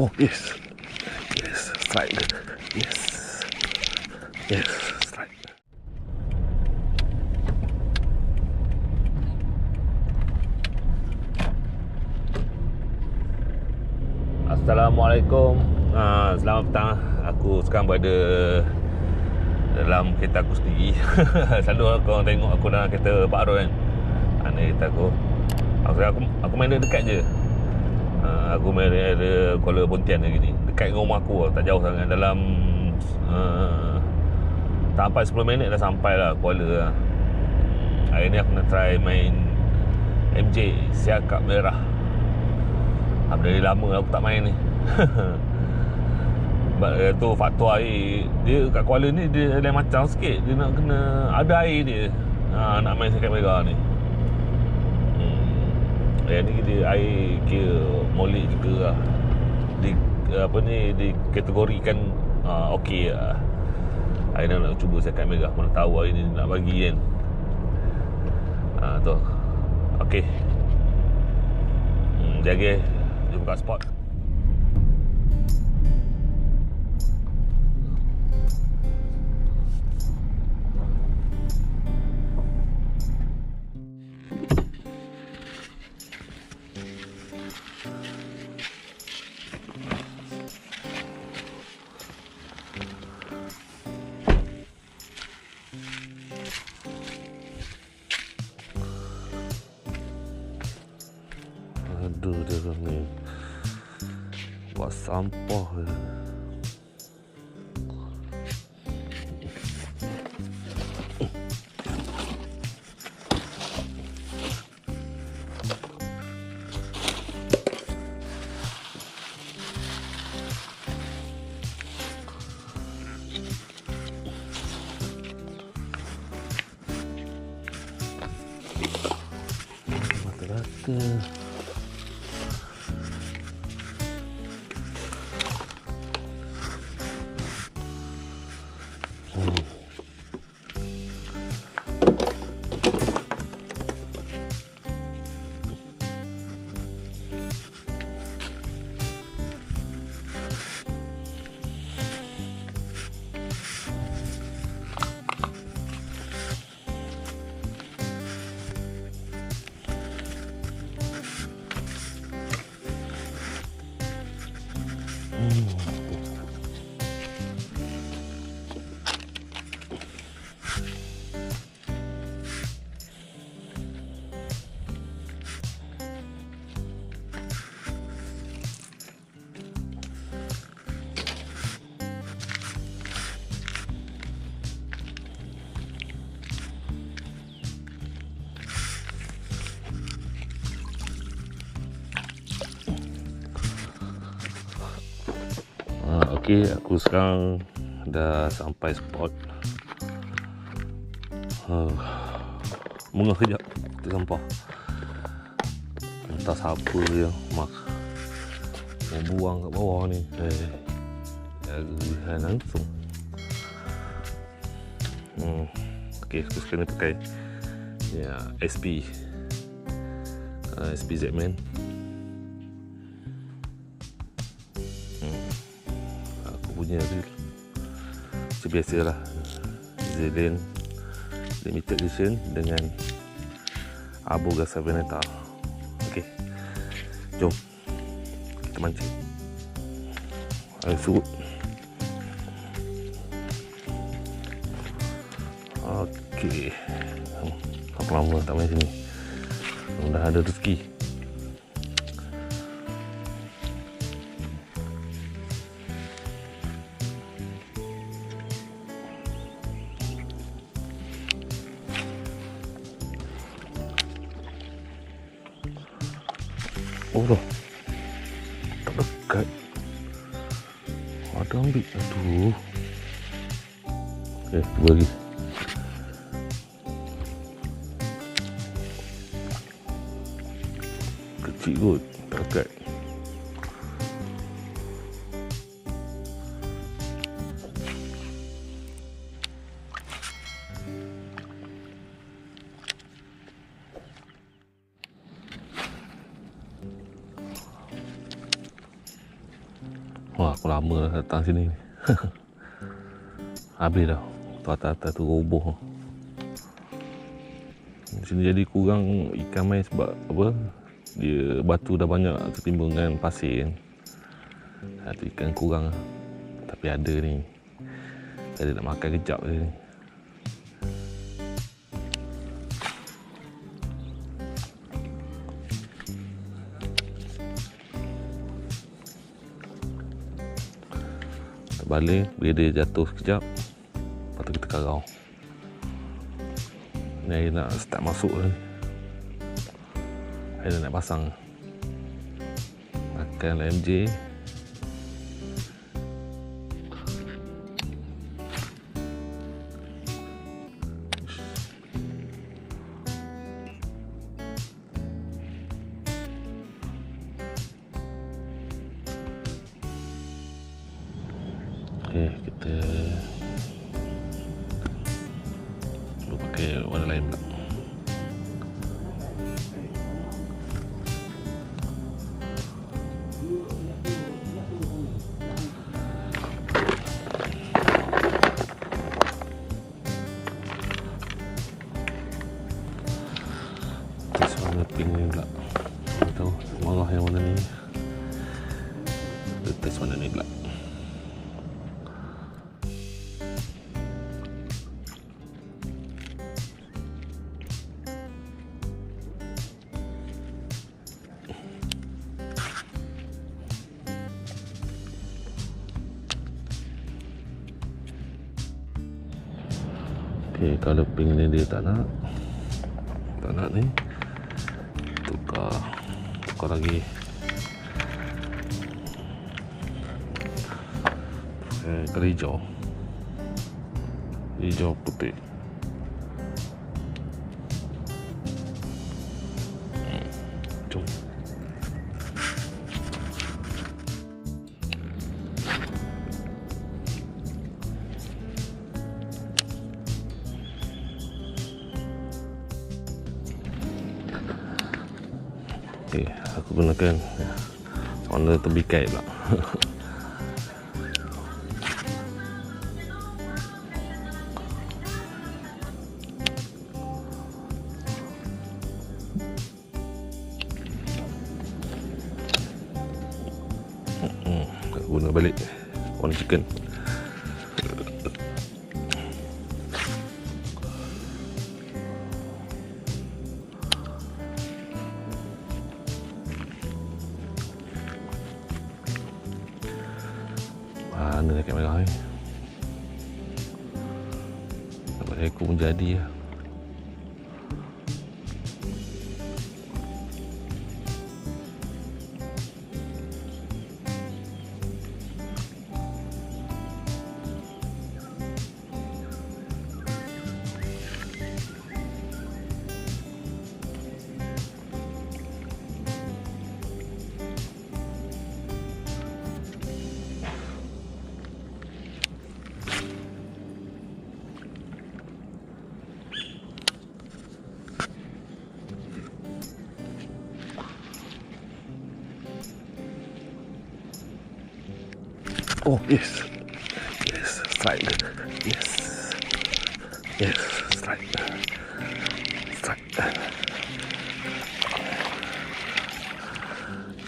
Oh, yes. Yes, strike. Yes. Yes, strike. Assalamualaikum. Selamat petang. Aku sekarang berada dalam kereta aku sendiri. Selalu korang tengok aku dalam kereta Pak Arun kan. Ni kereta aku. Aku main dekat je. Aku main ada Kuala Pontian lagi ni. Dekat dengan rumah aku, tak jauh sangat. Dalam tak sampai 10 minit dah sampai lah Kuala lah. Hari ni aku nak try main MJ Siakap merah. Dari lama aku tak main ni. Sebab tu faktor air dia kat Kuala ni dia lain macam sikit. Dia nak kena ada air dia. Nak main Siakap merah ni. Yang ni dia air kira molek juga lah. Dikategorikan okey lah. Hari ni nak cuba Siakap merah. Mana tahu hari ni nak bagi kan. Tu okey. Jaga. Jom kat spot. Aduh, dia ni buat sampah je. Mata-mata. Okey, aku sekarang dah sampai spot. Mengah kejap kita sampah. Entah siapa yang mau buang kat bawah ni. Jaga langsung. Okey, aku sekarang pakai SP Z-Man. Punya tu biasa lah, Zillion limited edition dengan abu gasa veneta. Okey, jom kita mancing. Air surut. Okey, aku lama tak main sini. Dah ada rezeki. Oh dah, tak dekat. Ada ambil. Aduh. Cuba lagi. Kecil kot, tak dekat. Wah, aku lama datang sini. Habis dah. Tu atas-atas tu roboh. Di sini jadi kurang ikan main sebab apa? Dia batu dah banyak ketimbang dengan pasir kan. Tu ikan kurang. Tapi ada ni. Ada nak makan kejap je ni. Balik, bila dia jatuh sekejap, lepas tu kita karau. Ni air nak start masuk ni. Air nak pasang. Makan MJ. Okay, kita cuba pakai warna lain pula. Tes warna pink ni pula. Tak tahu marah yang warna ni. Kita tes warna ni pula. Okay, kalau pink ni dia tak nak ni, tukar lagi. Kalau hijau putih. Jom. Okay, aku gunakan warna terbikai pula. Aku guna balik warna chicken. Mana jaket merah ni? Nampak ekor pun jadi lah. Oh, yes. Yes, strike. Yes. Yes, strike. Strike.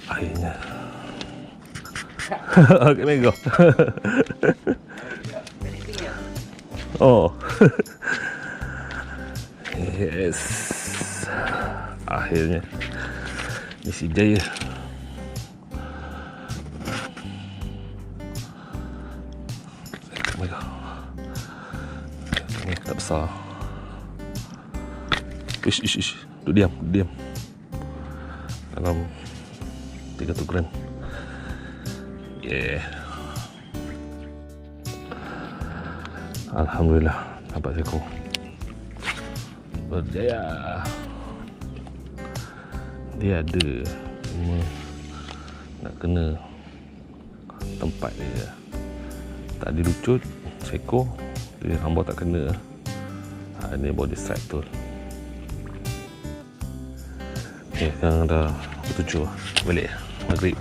Akhirnya. Okay, let me go. Oh. Yes. Akhirnya. Misi jaya. Ni tak besar. Ish. Duduk diam. Dalam 300 gram. Yeah. Alhamdulillah dapat seekor. Berjaya. Dia ada, cuma nak kena tempat dia. Tak dilucut seekor, dia hamba tak kena. Ini body strike tu. Okay, sekarang dah 7 balik Maghrib.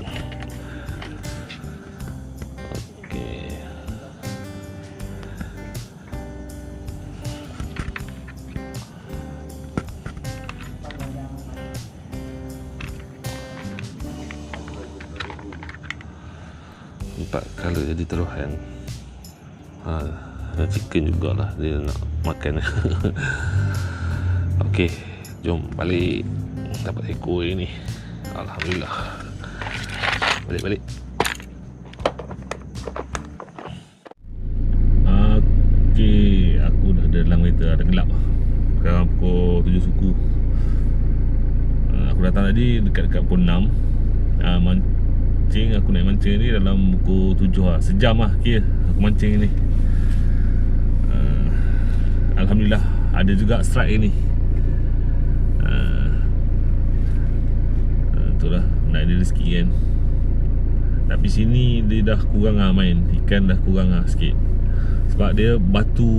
dapat kalau jadi teruhan. Chicken jugalah dia nak makan. Okey, jom balik. Dapat ekor ni, alhamdulillah. Balik. Okey, aku dah ada dalam kereta, ada gelap. Sekarang pukul 7 suku. Aku datang tadi dekat pukul 6. Mancing, aku naik mancing ni dalam pukul 7 lah. Sejam lah kira aku mancing ni. Alhamdulillah ada juga strike ni. Itulah nak ada rezeki kan. Tapi sini dia dah kurang lah main. Ikan dah kurang lah sikit. Sebab dia batu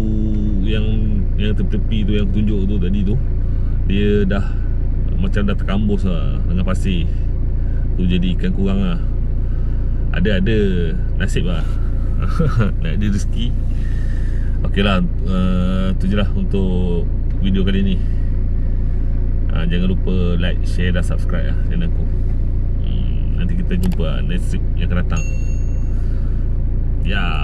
yang tepi-tepi tu yang aku tunjuk tu tadi tu, dia dah macam dah terkambus lah dengan pasir tu, jadi ikan kurang lah. Ada nasib lah. Nak ada rezeki. Okey lah, tu je lah untuk video kali ni. Jangan lupa like, share dan subscribe lah channel aku. Nanti kita jumpa next week yang akan datang. Ya.